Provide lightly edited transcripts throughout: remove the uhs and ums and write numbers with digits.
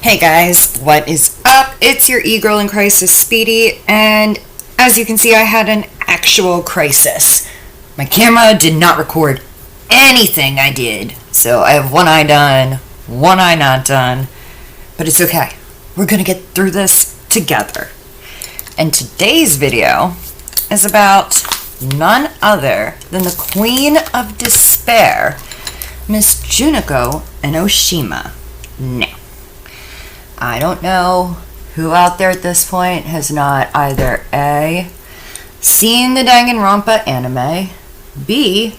Hey guys, what is up? It's your e-girl in crisis, Speedy, and as you can see, I had an actual crisis. My camera did not record anything I did, so I have one eye done, one eye not done, but it's okay. We're gonna get through this together. And today's video is about none other than the Queen of Despair, Miss Junko Enoshima. Now, I don't know who out there at this point has not either A, seen the Danganronpa anime, B,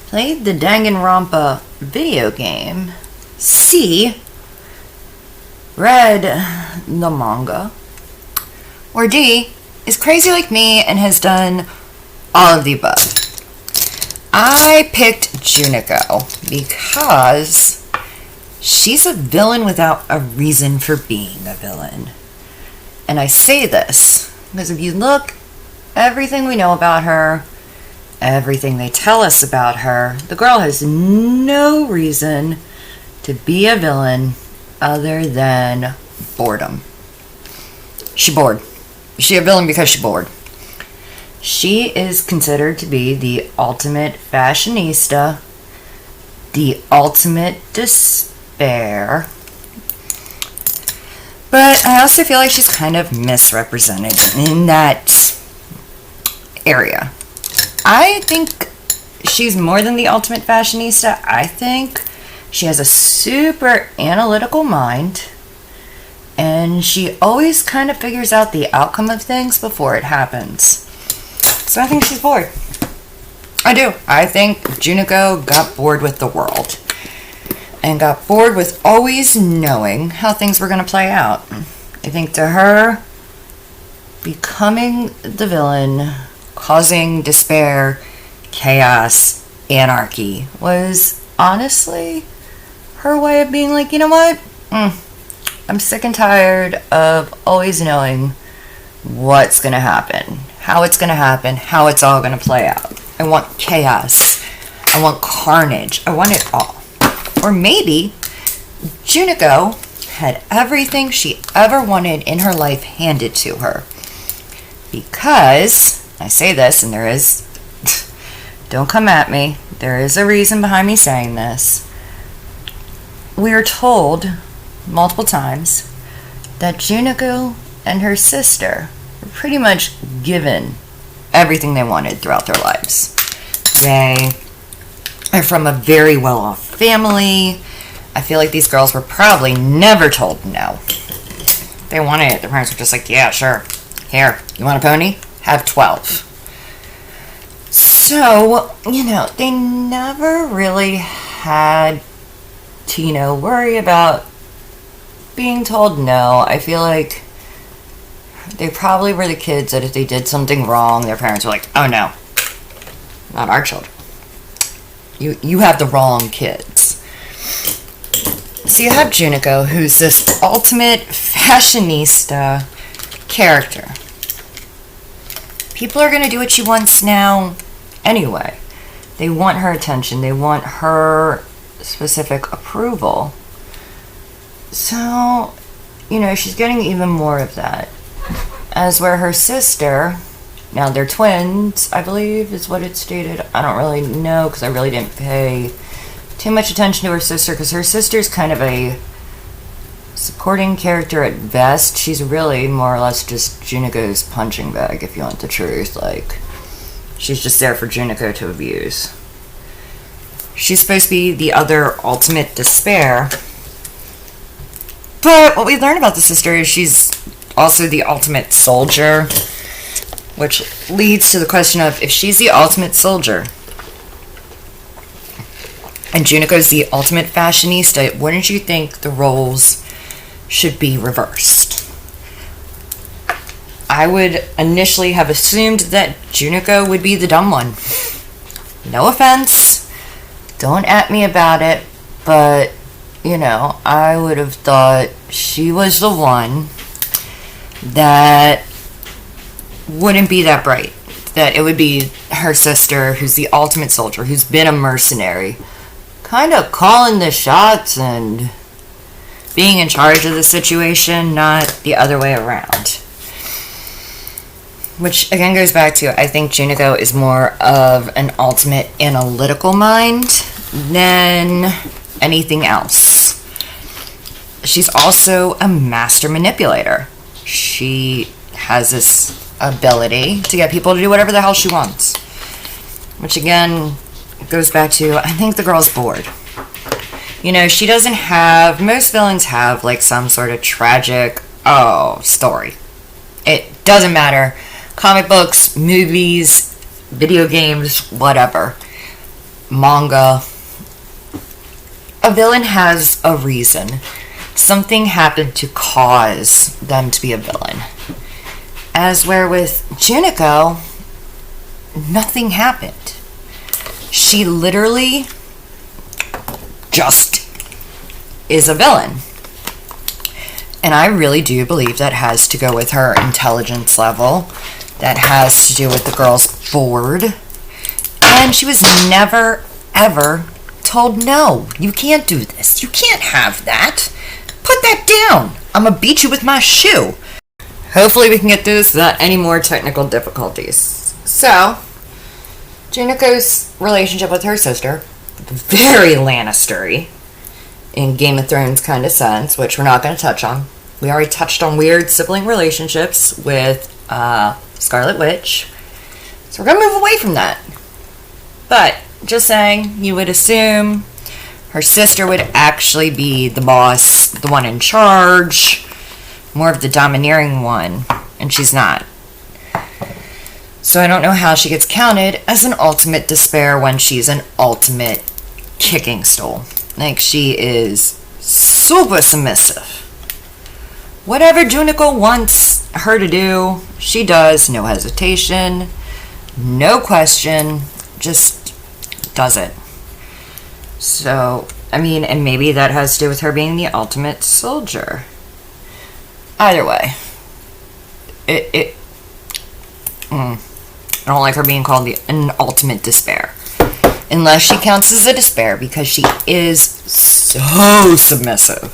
played the Danganronpa video game, C, read the manga, or D, is crazy like me and has done all of the above. I picked Junko because she's a villain without a reason for being a villain. And I say this because if you look, everything we know about her, everything they tell us about her, the girl has no reason to be a villain other than boredom. She's bored. She's a villain because she's bored. She is considered to be the ultimate fashionista, the ultimate despair. But I also feel like she's kind of misrepresented in that area. I think she's more than the ultimate fashionista. I think she has a super analytical mind, and she always kind of figures out the outcome of things before it happens. So I think she's bored. I do. I think Junko got bored with the world and got bored with always knowing how things were going to play out. I think to her, becoming the villain, causing despair, chaos, anarchy, was honestly her way of being like, you know what? I'm sick and tired of always knowing what's going to happen, how it's going to happen, how it's all going to play out. I want chaos. I want carnage. I want it all. Or maybe Junko had everything she ever wanted in her life handed to her. Because, I say this and there is, don't come at me, there is a reason behind me saying this. We are told multiple times that Junko and her sister were pretty much given everything they wanted throughout their lives. They are from a very well-off family. I feel like these girls were probably never told no. They wanted it. Their parents were just like, yeah, sure. Here, you want a pony? Have 12. So, they never really had to, worry about being told no. I feel like they probably were the kids that if they did something wrong, their parents were like, oh no, not our children. You have the wrong kids. So you have Junko, who's this ultimate fashionista character. People are going to do what she wants now anyway. They want her attention. They want her specific approval. So, she's getting even more of that. As where her sister, now they're twins, I believe is what it stated. I don't really know because I really didn't pay too much attention to her sister because her sister's kind of a supporting character at best. She's really more or less just Junko's punching bag, if you want the truth. Like, she's just there for Junko to abuse. She's supposed to be the other ultimate despair. But what we learn about the sister is she's also the ultimate soldier, which leads to the question of, if she's the ultimate soldier and Junko's the ultimate fashionista, wouldn't you think the roles should be reversed? I would initially have assumed that Junko would be the dumb one. No offense. Don't at me about it. But, I would have thought she was the one that wouldn't be that bright. That it would be her sister, who's the ultimate soldier, who's been a mercenary, kind of calling the shots and being in charge of the situation, not the other way around. Which again goes back to, I think Junko is more of an ultimate analytical mind than anything else. She's also a master manipulator. She has this ability to get people to do whatever the hell she wants. Which again goes back to, I think the girl's bored. You know, she doesn't have, most villains have like some sort of tragic, story. It doesn't matter. Comic books, movies, video games, whatever. Manga. A villain has a reason. Something happened to cause them to be a villain. As where with Junko, nothing happened. She literally just is a villain. And I really do believe that has to go with her intelligence level. That has to do with the girl's bored. And she was never, ever told, no, you can't do this. You can't have that. Put that down. I'm going to beat you with my shoe. Hopefully we can get through this without any more technical difficulties. So, Junko's relationship with her sister, very Lannister-y, in Game of Thrones kind of sense, which we're not going to touch on. We already touched on weird sibling relationships with Scarlet Witch, so we're going to move away from that. But, just saying, you would assume her sister would actually be the boss, the one in charge, more of the domineering one, and she's not. So I don't know how she gets counted as an ultimate despair when she's an ultimate kicking stool. Like, she is super submissive. Whatever Junko wants her to do, she does, no hesitation, no question, just does it. So, I mean, and maybe that has to do with her being the ultimate soldier. Either way, I don't like her being called an ultimate despair. Unless she counts as a despair, because she is so submissive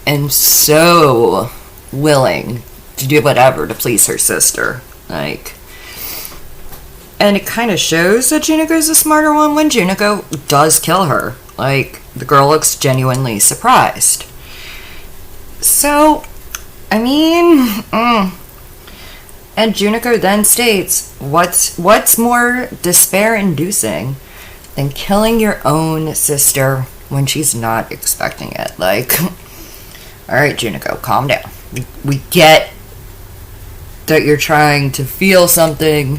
and so willing to do whatever to please her sister. Like, and it kind of shows that Junko's the smarter one when Junko does kill her. Like, the girl looks genuinely surprised. So, I mean, and Junko then states, what's more despair-inducing than killing your own sister when she's not expecting it? Like, alright, Junko, calm down. We get that you're trying to feel something,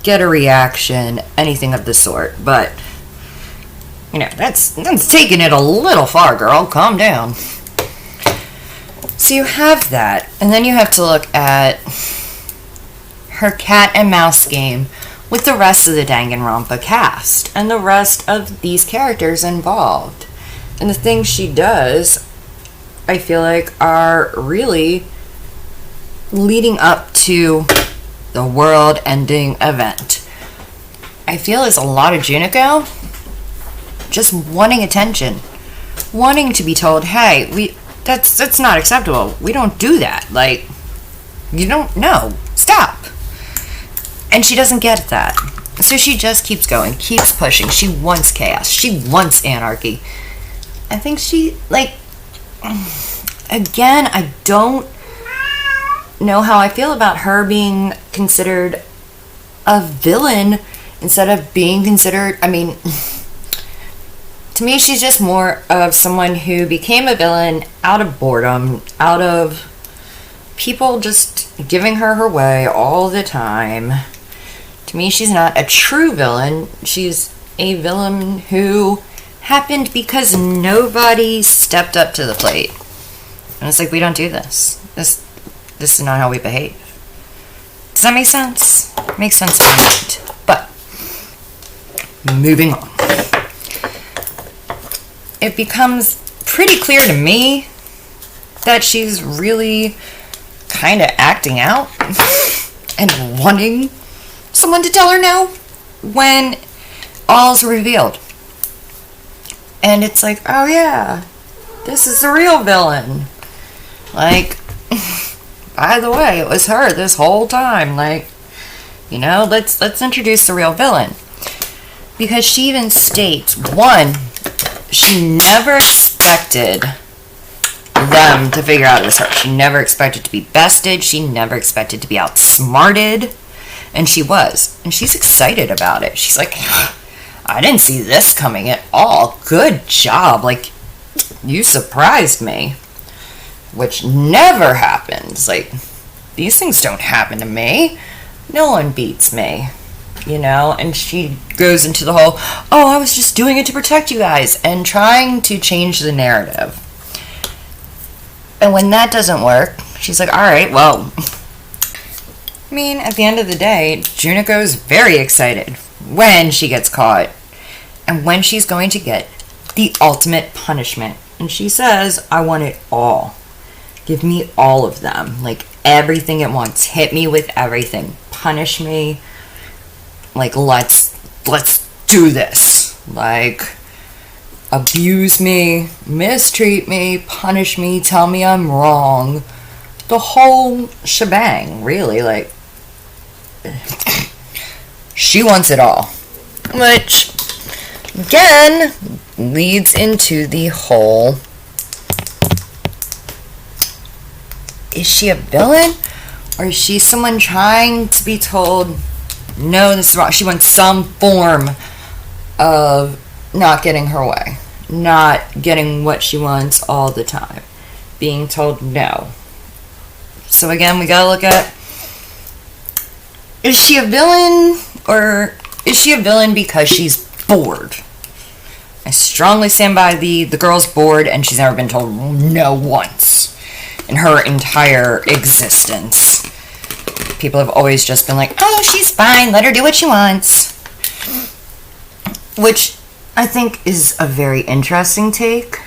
get a reaction, anything of the sort, but, you know, that's taking it a little far, girl. Calm down. So you have that, and then you have to look at her cat and mouse game with the rest of the Danganronpa cast and the rest of these characters involved. And the things she does, I feel like, are really leading up to the world-ending event. I feel it's a lot of Junko just wanting attention, wanting to be told, hey, that's not acceptable. We don't do that. Like, you don't know. Stop. And she doesn't get that. So she just keeps going, keeps pushing. She wants chaos. She wants anarchy. I think she, like, again, I don't know how I feel about her being considered a villain instead of being considered, I mean, to me, she's just more of someone who became a villain out of boredom, out of people just giving her way all the time. To me, she's not a true villain. She's a villain who happened because nobody stepped up to the plate. And it's like, we don't do this. This is not how we behave. Does that make sense? Makes sense to me. But, moving on. It becomes pretty clear to me that she's really kind of acting out and wanting someone to tell her no when all's revealed. And it's like, oh yeah, this is the real villain. Like, by the way, it was her this whole time. Like, you know, let's introduce the real villain. Because she even states, one, she never expected them to figure out it was her. She never expected to be bested. She never expected to be outsmarted. And she was. And she's excited about it. She's like, I didn't see this coming at all. Good job. Like, you surprised me. Which never happens. Like, these things don't happen to me. No one beats me. You know? And she goes into the whole, oh, I was just doing it to protect you guys. And trying to change the narrative. And when that doesn't work, she's like, alright, well, I mean, at the end of the day, Juniko's very excited when she gets caught and when she's going to get the ultimate punishment. And she says, I want it all. Give me all of them. Like, everything at once. Hit me with everything. Punish me. Like, let's do this. Like, abuse me, mistreat me, punish me, tell me I'm wrong. The whole shebang, really. Like, she wants it all. Which, again, leads into the whole, is she a villain? Or is she someone trying to be told, no, this is wrong? She wants some form of not getting her way, not getting what she wants all the time, being told no. So again, we gotta look at, is she a villain, or is she a villain because she's bored? I strongly stand by the girl's bored and she's never been told no once in her entire existence. People have always just been like, oh, she's fine, let her do what she wants. Which I think is a very interesting take,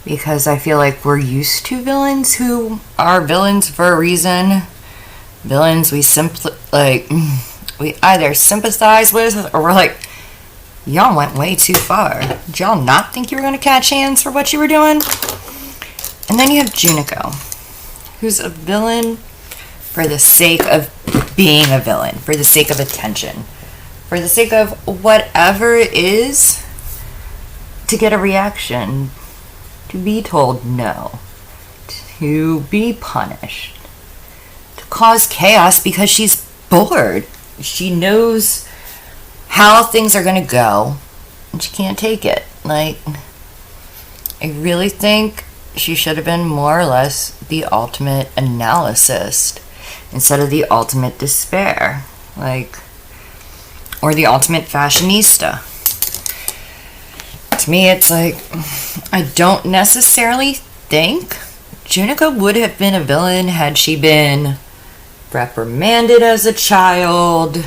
because I feel like we're used to villains who are villains for a reason. Villains we we either sympathize with, or we're like, y'all went way too far. Did y'all not think you were going to catch hands for what you were doing? And then you have Junko, who's a villain for the sake of being a villain, for the sake of attention, for the sake of whatever it is, to get a reaction, to be told no, to be punished, to cause chaos because she's bored. She knows how things are going to go, and she can't take it. Like, I really think she should have been more or less the ultimate analyst instead of the ultimate despair. Like, or the ultimate fashionista. To me, it's like, I don't necessarily think Junko would have been a villain had she been reprimanded as a child,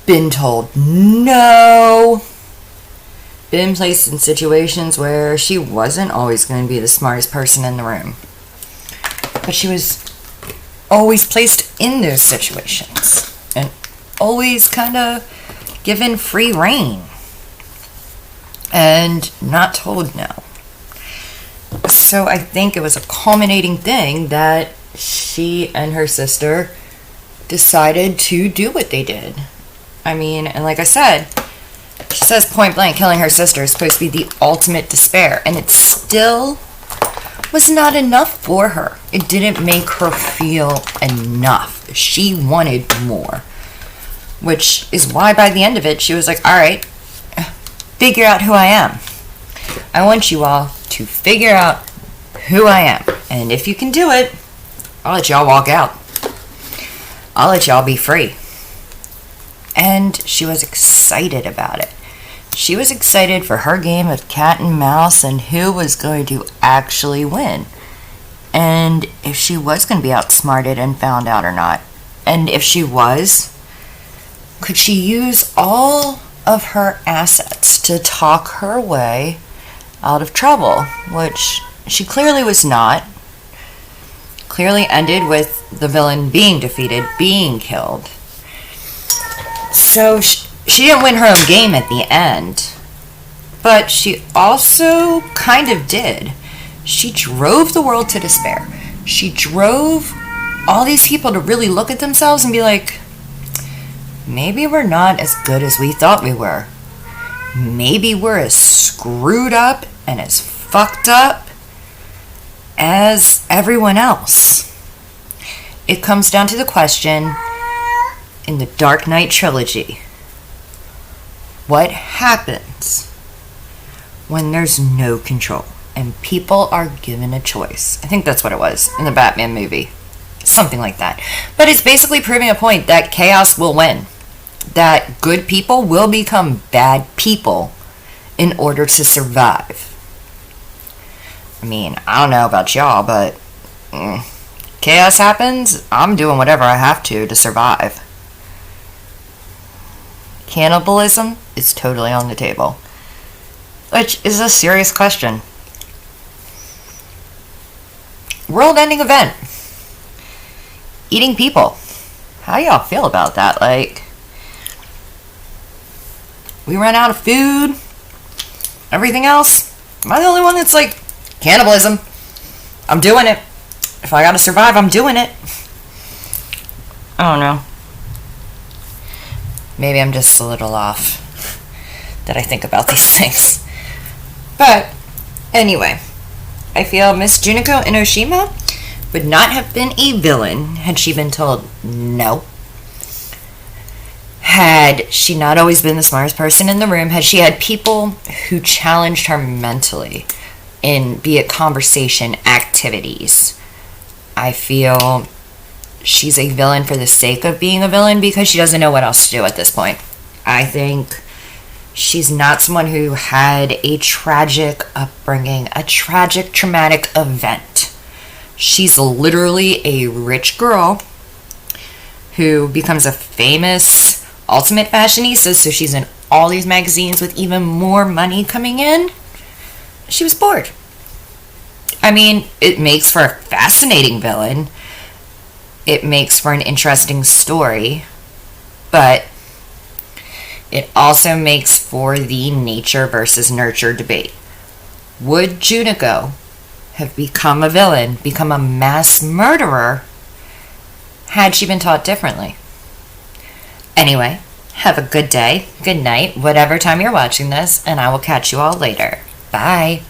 been told no, been placed in situations where she wasn't always going to be the smartest person in the room. But she was always placed in those situations and always kind of given free rein and not told no. So I think it was a culminating thing that she and her sister decided to do what they did. I mean, and like I said, she says point blank, killing her sister is supposed to be the ultimate despair, and it still was not enough for her. It didn't make her feel enough. She wanted more. Which is why by the end of it, she was like, alright, figure out who I am. I want you all to figure out who I am. And if you can do it, I'll let y'all walk out. I'll let y'all be free. And she was excited about it. She was excited for her game of cat and mouse and who was going to actually win. And if she was going to be outsmarted and found out or not. And if she was, could she use all of her assets to talk her way out of trouble? Which she clearly was not. Clearly ended with the villain being defeated, being killed. So she didn't win her own game at the end. But she also kind of did. She drove the world to despair. She drove all these people to really look at themselves and be like, maybe we're not as good as we thought we were. Maybe we're as screwed up and as fucked up as everyone else. It comes down to the question in the Dark Knight trilogy: what happens when there's no control and people are given a choice? I think that's what it was in the Batman movie. Something like that. But it's basically proving a point that chaos will win. That good people will become bad people in order to survive. I mean, I don't know about y'all, but chaos happens, I'm doing whatever I have to survive. Cannibalism is totally on the table. Which is a serious question. World-ending event. Eating people. How do y'all feel about that? Like, we ran out of food. Everything else. Am I the only one that's like, cannibalism? I'm doing it. If I gotta survive, I'm doing it. I don't know. Maybe I'm just a little off that I think about these things. But, anyway, I feel Miss Junko Inoshima would not have been a villain had she been told no. Had she not always been the smartest person in the room, had she had people who challenged her mentally in, be it conversation, activities, I feel she's a villain for the sake of being a villain because she doesn't know what else to do at this point. I think she's not someone who had a tragic upbringing, a tragic, traumatic event. She's literally a rich girl who becomes a famous ultimate fashionista, so she's in all these magazines with even more money coming in. She was bored. I mean, it makes for a fascinating villain. It makes for an interesting story, but it also makes for the nature versus nurture debate. Would Junko have become a villain, become a mass murderer, had she been taught differently? Anyway, have a good day, good night, whatever time you're watching this, and I will catch you all later. Bye.